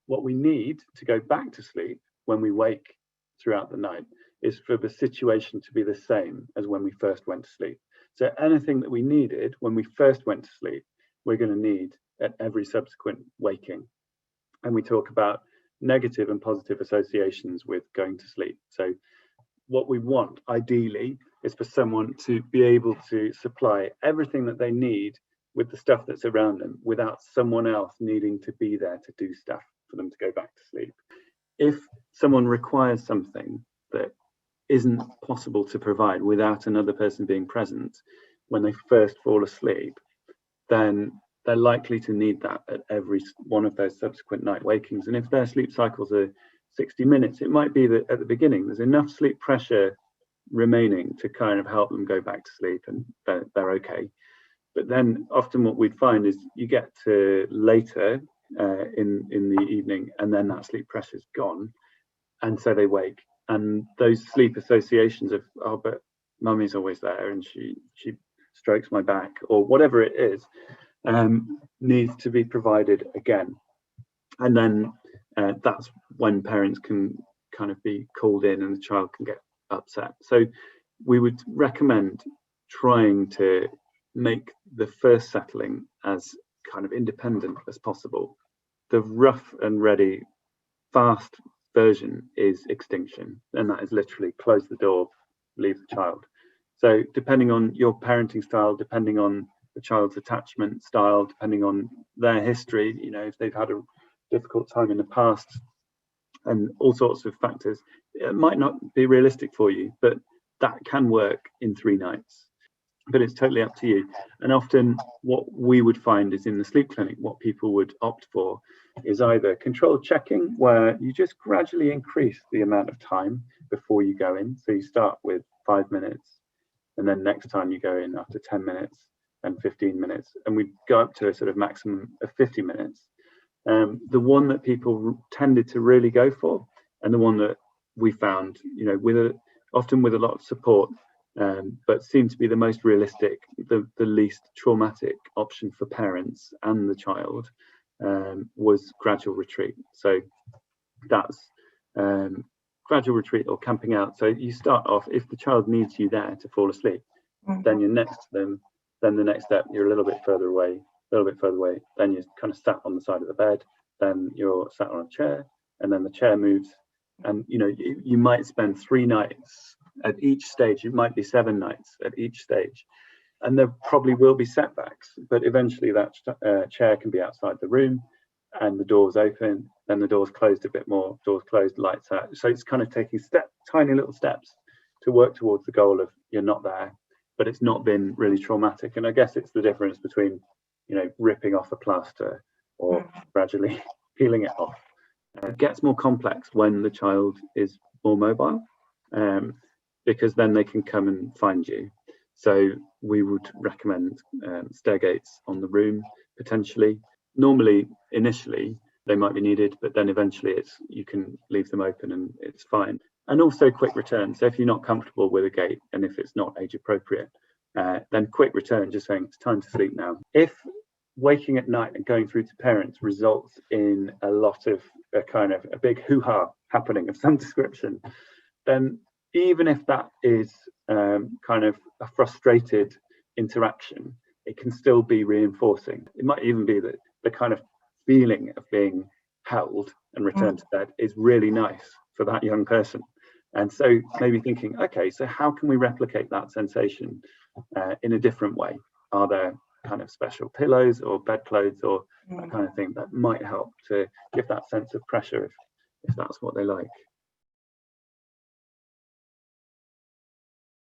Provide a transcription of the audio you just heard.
What we need to go back to sleep when we wake throughout the night is for the situation to be the same as when we first went to sleep. So anything that we needed when we first went to sleep, we're going to need at every subsequent waking. And we talk about negative and positive associations with going to sleep. So what we want ideally is for someone to be able to supply everything that they need with the stuff that's around them without someone else needing to be there to do stuff for them to go back to sleep. If someone requires something that isn't possible to provide without another person being present when they first fall asleep, then they're likely to need that at every one of those subsequent night wakings. And if their sleep cycles are 60 minutes, it might be that at the beginning there's enough sleep pressure remaining to kind of help them go back to sleep and they're okay. But then often what we'd find is you get to later in the evening and then that sleep pressure's gone, and so they wake, and those sleep associations of, oh, but mummy's always there and she strokes my back or whatever it is, needs to be provided again. And then that's when parents can kind of be called in and the child can get upset. So we would recommend trying to make the first settling as kind of independent as possible. The rough and ready, fast version is extinction, and that is literally close the door, leave the child. So depending on your parenting style, depending on the child's attachment style, depending on their history, you know, if they've had a difficult time in the past and all sorts of factors, it might not be realistic for you, but that can work in 3 nights. But it's totally up to you. And often what we would find is in the sleep clinic, what people would opt for is either controlled checking, where you just gradually increase the amount of time before you go in. So you start with 5 minutes, and then next time you go in after 10 minutes and 15 minutes, and we go up to a sort of maximum of 50 minutes. The one that people tended to really go for, and the one that we found, you know, often with a lot of support, but seemed to be the most realistic, the least traumatic option for parents and the child, was gradual retreat. So that's gradual retreat or camping out. So you start off, if the child needs you there to fall asleep, then you're next to them. Then the next step, you're a little bit further away, then you're kind of sat on the side of the bed, then you're sat on a chair, and then the chair moves. And you know, you might spend 3 nights at each stage. It might be 7 nights at each stage, and there probably will be setbacks, but eventually that chair can be outside the room and the door's open, then the door's closed a bit more, door's closed, lights out. So it's kind of taking tiny little steps to work towards the goal of you're not there, but it's not been really traumatic. And I guess it's the difference between, you know, ripping off a plaster or gradually peeling it off. It gets more complex when the child is more mobile, because then they can come and find you. So we would recommend stair gates on the room, potentially. Normally, initially, they might be needed, but then eventually you can leave them open and it's fine. And also quick return. So if you're not comfortable with a gate and if it's not age appropriate, then quick return, just saying it's time to sleep now. If waking at night and going through to parents results in a lot of a big hoo-ha happening of some description, then even if that is kind of a frustrated interaction, it can still be reinforcing. It might even be that the kind of feeling of being held and returned to bed is really nice for that young person. And so maybe thinking, okay, so how can we replicate that sensation in a different way? Are there kind of special pillows or bedclothes or that kind of thing that might help to give that sense of pressure if that's what they like?